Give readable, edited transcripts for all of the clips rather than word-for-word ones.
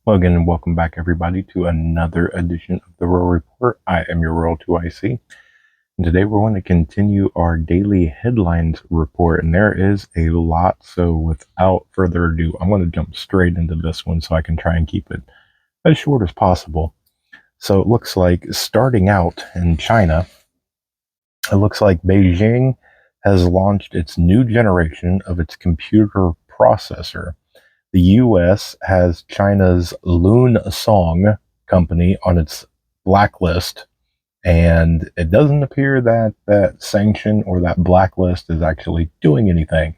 Well, again, and welcome back, everybody, to another edition of the Royal Report. I am your Royal 2IC, and today we're going to continue our daily headlines report, and there is a lot. So, without further ado, I'm going to jump straight into this one so I can try and keep it as short as possible. So, it looks like starting out in China, it looks like Beijing has launched its new generation of its computer processor. The US has China's Loon Song company on its blacklist, and it doesn't appear that that sanction or that blacklist is actually doing anything.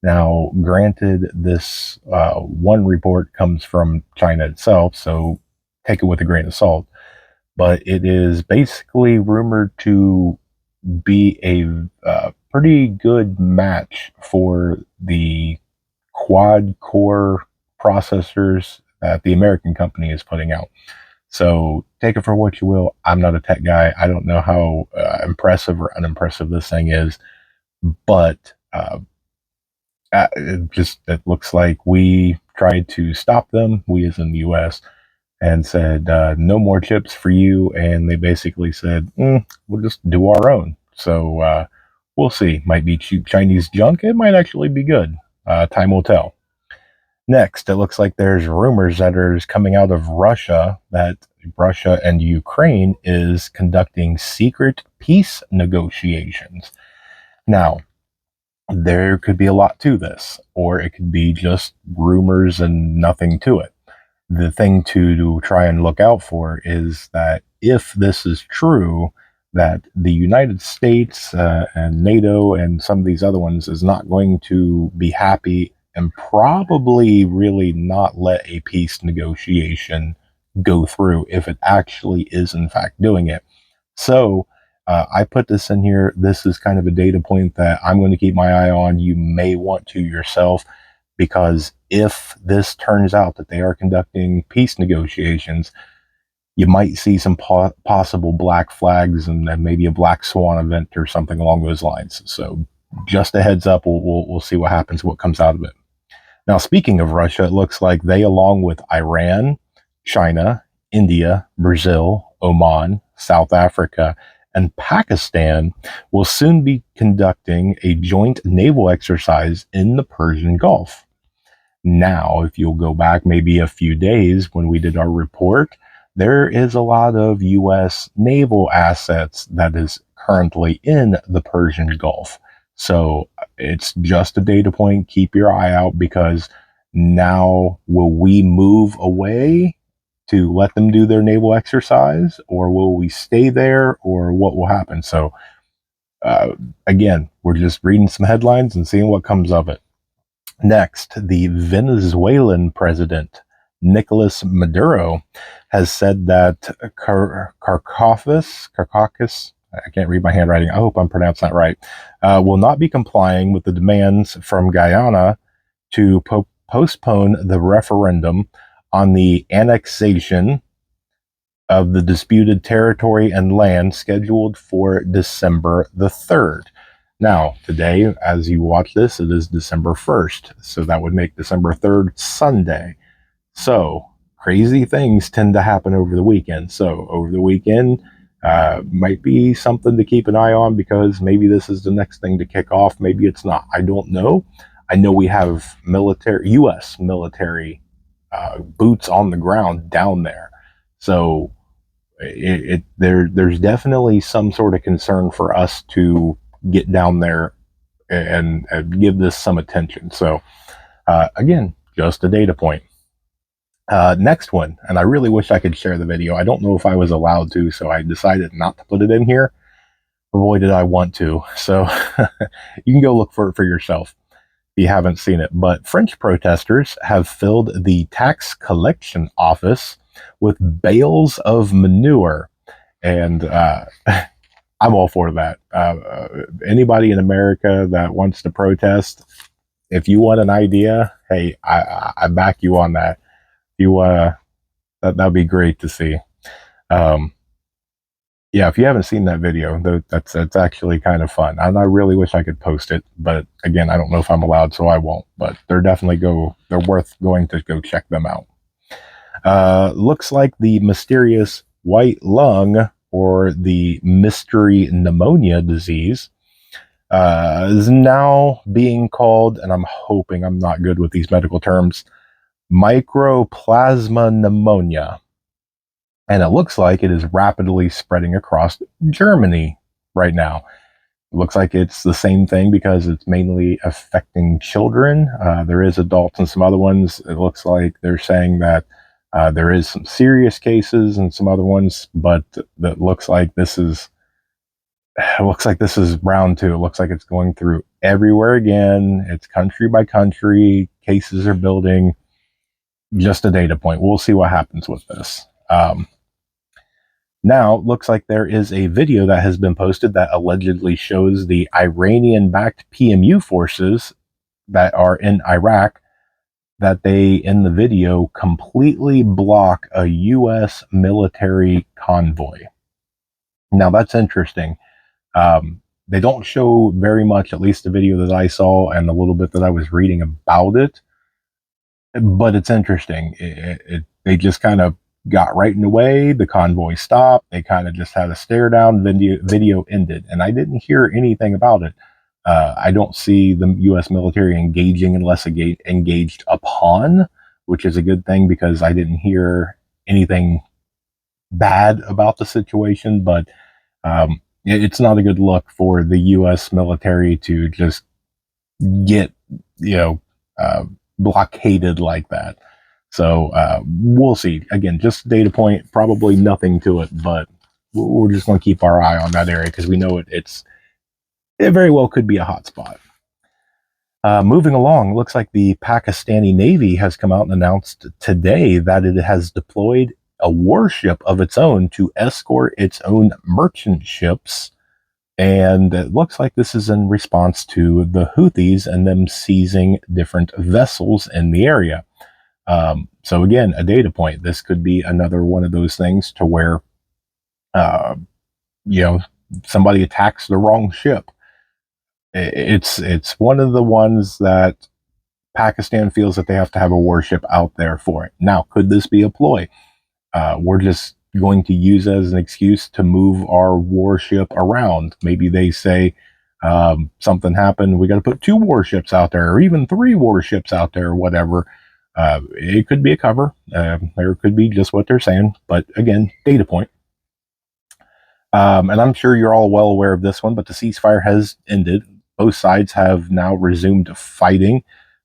Now, granted, this one report comes from China itself, so take it with a grain of salt, but it is basically rumored to be a pretty good match for the quad core processors that the American company is putting out. So take it for what you will. I'm not a tech guy. I don't know how impressive or unimpressive this thing is, but it looks like we tried to stop them, we as in the US, and said, no more chips for you. And they basically said, we'll just do our own. So we'll see. Might be cheap Chinese junk. It might actually be good. Time will tell. Next, it looks like there's rumors that are coming out of Russia that Russia and Ukraine is conducting secret peace negotiations. Now, there could be a lot to this, or it could be just rumors and nothing to it. The thing to try and look out for is that if this is true, that the United States and NATO and some of these other ones is not going to be happy and probably really not let a peace negotiation go through if it actually is in fact doing it. So I put this in here. This is kind of a data point that I'm going to keep my eye on. You may want to yourself, because if this turns out that they are conducting peace negotiations, you might see some possible black flags and then maybe a black swan event or something along those lines. So just a heads up, we'll see what happens, what comes out of it. Now, speaking of Russia, it looks like they, along with Iran, China, India, Brazil, Oman, South Africa, and Pakistan will soon be conducting a joint naval exercise in the Persian Gulf. Now, if you'll go back maybe a few days when we did our report, there is a lot of U.S. naval assets that is currently in the Persian Gulf. So it's just a data point. Keep your eye out, because now will we move away to let them do their naval exercise, or will we stay there, or what will happen? So again, we're just reading some headlines and seeing what comes of it. Next, the Venezuelan president, Nicolas Maduro, has said that Caracas, I can't read my handwriting, I hope I'm pronouncing that right, will not be complying with the demands from Guyana to postpone the referendum on the annexation of the disputed territory and land scheduled for December the 3rd. Now, today, as you watch this, it is December 1st, so that would make December 3rd Sunday. So, crazy things tend to happen over the weekend. So, over the weekend, might be something to keep an eye on, because maybe this is the next thing to kick off. Maybe it's not. I don't know. I know we have U.S. military boots on the ground down there. So, there's definitely some sort of concern for us to get down there and give this some attention. So, again, just a data point. Next one, and I really wish I could share the video. I don't know if I was allowed to, so I decided not to put it in here. But boy, did I want to. So you can go look for it for yourself if you haven't seen it. But French protesters have filled the tax collection office with bales of manure. And I'm all for that. Anybody in America that wants to protest, if you want an idea, hey, I back you on that. You that'd be great to see. Yeah, if you haven't seen that video, that's actually kind of fun, and I really wish I could post it, but again, I don't know if I'm allowed, so I won't. But they're worth going to go check them out. Looks like the mysterious white lung, or the mystery pneumonia disease, is now being called, and I'm hoping I'm not good with these medical terms, mycoplasma pneumonia. And it looks like it is rapidly spreading across Germany right now. It looks like it's the same thing because it's mainly affecting children. There is adults and some other ones. It looks like they're saying that there is some serious cases and some other ones, but that looks like this is round two. It looks like it's going through everywhere again. It's country by country. Cases are building. Just a data point. We'll see what happens with this. Now, looks like there is a video that has been posted that allegedly shows the Iranian-backed PMU forces that are in Iraq, that they, in the video, completely block a U.S. military convoy. Now, that's interesting. They don't show very much, at least the video that I saw and a little bit that I was reading about it, but it's interesting. They just kind of got right in the way. The convoy stopped. They kind of just had a stare down. Video ended, and I didn't hear anything about it. I don't see the U.S. military engaging unless engaged upon, which is a good thing because I didn't hear anything bad about the situation. But it's not a good look for the U.S. military to just get, blockaded like that. So we'll see. Again, just data point, probably nothing to it, but we're just going to keep our eye on that area because we know it very well could be a hot spot. Moving along, looks like the Pakistani Navy has come out and announced today that it has deployed a warship of its own to escort its own merchant ships. And it looks like this is in response to the Houthis and them seizing different vessels in the area. So again, a data point. This could be another one of those things to where, somebody attacks the wrong ship. It's one of the ones that Pakistan feels that they have to have a warship out there for it. Now, could this be a ploy? We're just going to use as an excuse to move our warship around. Maybe they say something happened. We got to put 2 warships out there, or even 3 warships out there, or whatever. It could be a cover. There could be just what they're saying. But again, data point. And I'm sure you're all well aware of this one, but the ceasefire has ended. Both sides have now resumed fighting.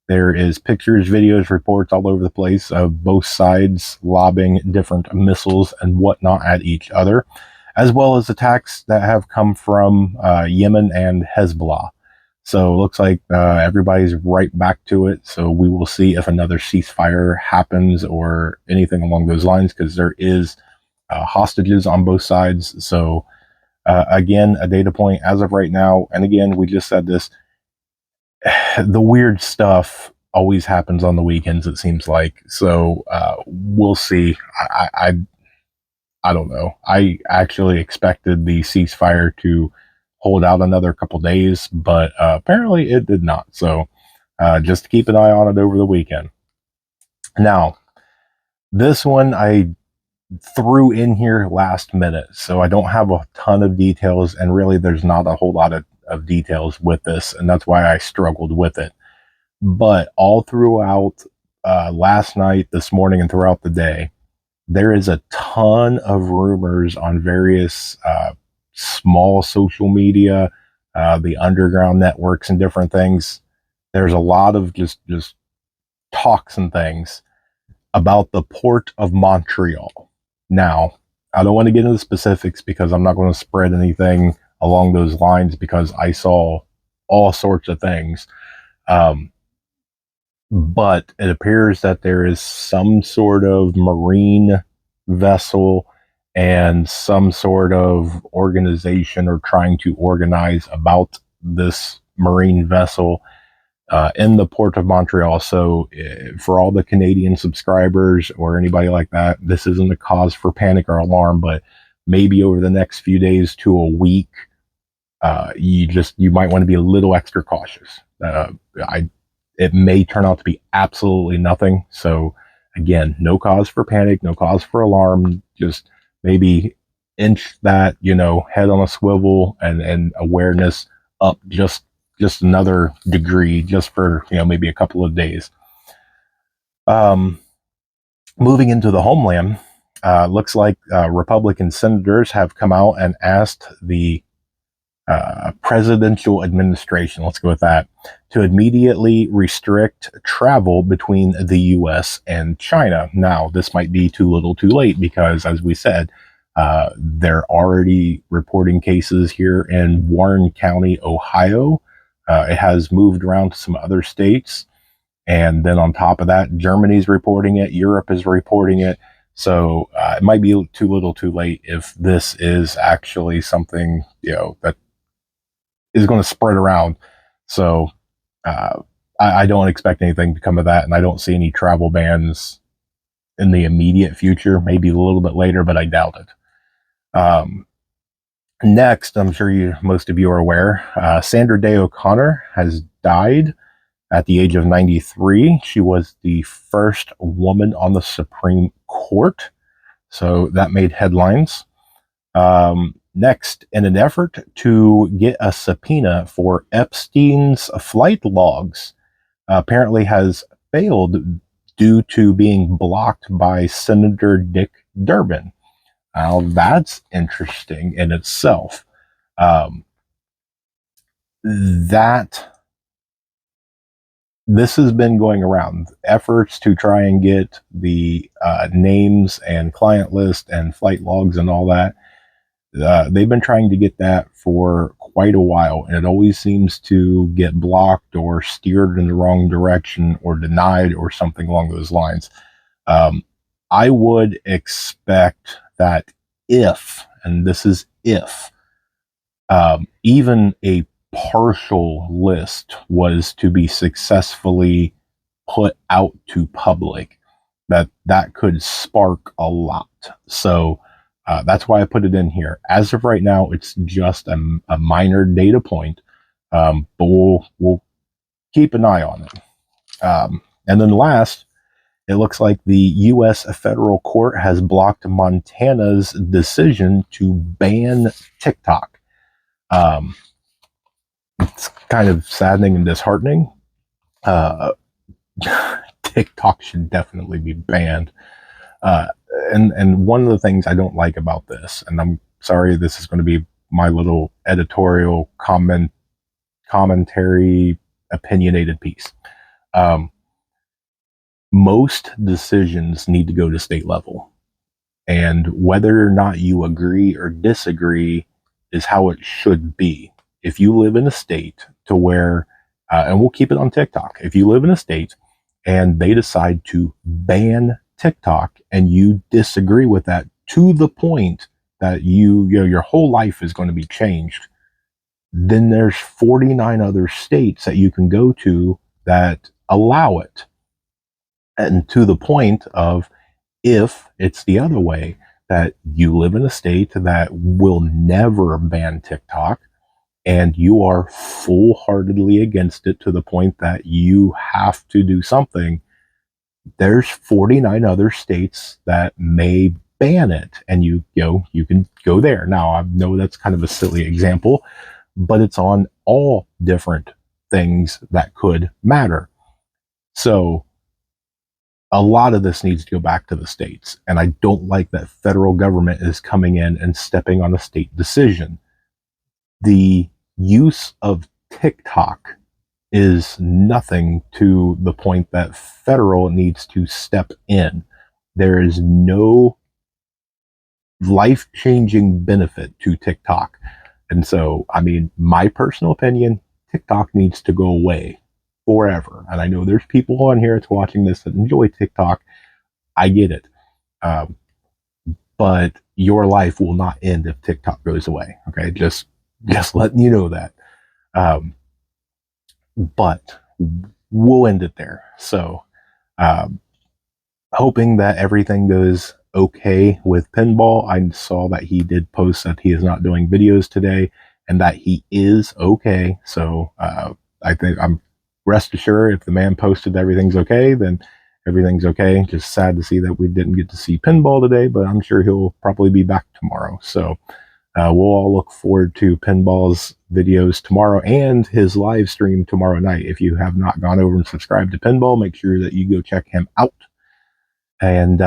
There is pictures, videos, reports all over the place of both sides lobbing different missiles and whatnot at each other, as well as attacks that have come from Yemen and Hezbollah. So it looks like everybody's right back to it. So we will see if another ceasefire happens or anything along those lines, because there is hostages on both sides. So again, a data point as of right now. And again, we just said this. The weird stuff always happens on the weekends, it seems like. So we'll see. I don't know. I actually expected the ceasefire to hold out another couple days, but apparently it did not. So just keep an eye on it over the weekend. Now, this one I threw in here last minute, so I don't have a ton of details, and really there's not a whole lot of details with this, and that's why I struggled with it. But all throughout last night, this morning, and throughout the day, there is a ton of rumors on various small social media, the underground networks and different things. There's a lot of just talks and things about the port of Montreal. Now, I don't want to get into the specifics because I'm not going to spread anything along those lines, because I saw all sorts of things. But it appears that there is some sort of marine vessel and some sort of organization or trying to organize about this marine vessel in the port of Montreal. So for all the Canadian subscribers or anybody like that, this isn't a cause for panic or alarm, but maybe over the next few days to a week, you might want to be a little extra cautious. It may turn out to be absolutely nothing. So Again, no cause for panic, no cause for alarm. Just maybe inch that, head on a swivel, and awareness up just another degree, just for maybe a couple of days. Um, Moving into the homeland, looks like Republican senators have come out and asked the presidential administration, let's go with that, to immediately restrict travel between the US and China. Now, this might be too little too late because, as we said, they're already reporting cases here in Warren County, Ohio. It has moved around to some other states. And then on top of that, Germany's reporting it, Europe is reporting it. So it might be too little too late if this is actually something, that is going to spread around. So I don't expect anything to come of that. And I don't see any travel bans in the immediate future, maybe a little bit later, but I doubt it. Next, I'm sure most of you are aware, Sandra Day O'Connor has died at the age of 93. She was the first woman on the Supreme Court. So that made headlines. Next, in an effort to get a subpoena for Epstein's flight logs, apparently has failed due to being blocked by Senator Dick Durbin. Now, that's interesting in itself. This has been going around. Efforts to try and get the names and client list and flight logs and all that. They've been trying to get that for quite a while, and it always seems to get blocked or steered in the wrong direction or denied or something along those lines. I would expect that if, and this is if, even a partial list was to be successfully put out to public, that could spark a lot. So that's why I put it in here. As of right now, it's just a minor data point, but we'll keep an eye on it. And then last, it looks like the U.S. federal court has blocked Montana's decision to ban TikTok. It's kind of saddening and disheartening. TikTok should definitely be banned. And one of the things I don't like about this, and I'm sorry, this is going to be my little editorial commentary, opinionated piece. Most decisions need to go to state level, and whether or not you agree or disagree is how it should be. If you live in a state to where, and we'll keep it on TikTok, if you live in a state and they decide to ban TikTok and you disagree with that to the point that your whole life is going to be changed, then there's 49 other states that you can go to that allow it. And to the point of, if it's the other way, that you live in a state that will never ban TikTok and you are full-heartedly against it to the point that you have to do something, there's 49 other states that may ban it, and you can go there. Now, I know that's kind of a silly example, but it's on all different things that could matter. So a lot of this needs to go back to the states, and I don't like that federal government is coming in and stepping on a state decision. The use of TikTok is nothing to the point that federal needs to step in. There is no life-changing benefit to TikTok. And so, I mean, my personal opinion, TikTok needs to go away forever. And I know there's people on here that's watching this that enjoy TikTok. I get it. But your life will not end if TikTok goes away. Okay, just letting you know that. But we'll end it there. So, hoping that everything goes okay with Pinball. I saw that he did post that he is not doing videos today and that he is okay. So, I think I'm rest assured if the man posted everything's okay, then everything's okay. Just sad to see that we didn't get to see Pinball today, but I'm sure he'll probably be back tomorrow. So we'll all look forward to Pinball's videos tomorrow and his live stream tomorrow night. If you have not gone over and subscribed to Pinball, make sure that you go check him out. And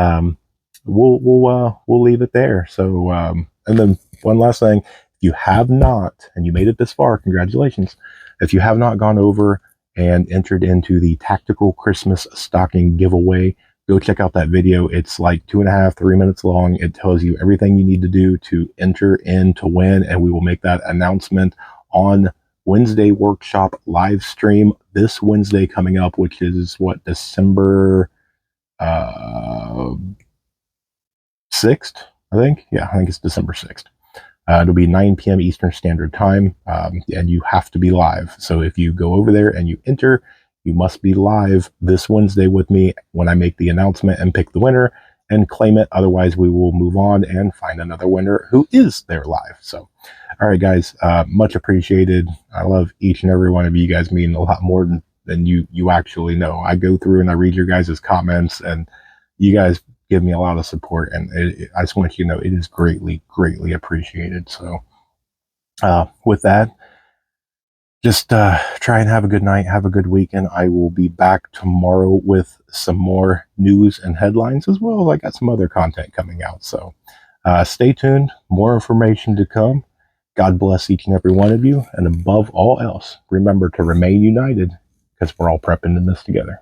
we'll leave it there. So and then one last thing, if you have not, and you made it this far, congratulations. If you have not gone over and entered into the Tactical Christmas Stocking giveaway, go check out that video. It's like 2.5, 3 minutes long. It tells you everything you need to do to enter in to win, and we will make that announcement on Wednesday workshop live stream this Wednesday coming up, which is what, December 6th, I think. Yeah, I think it's December 6th. It'll be 9 p.m. Eastern Standard Time, and you have to be live. So if you go over there and you enter, you must be live this Wednesday with me when I make the announcement and pick the winner and claim it. Otherwise, we will move on and find another winner who is there live. So, all right, guys, much appreciated. I love each and every one of you. You guys mean a lot more than you actually know. I go through and I read your guys' comments, and you guys give me a lot of support, and I just want you to know it is greatly appreciated. So with that, just try and have a good night, have a good weekend. I will be back tomorrow with some more news and headlines, as well as I got some other content coming out. So stay tuned, more information to come. God bless each and every one of you, and above all else, remember to remain united, because we're all prepping in this together.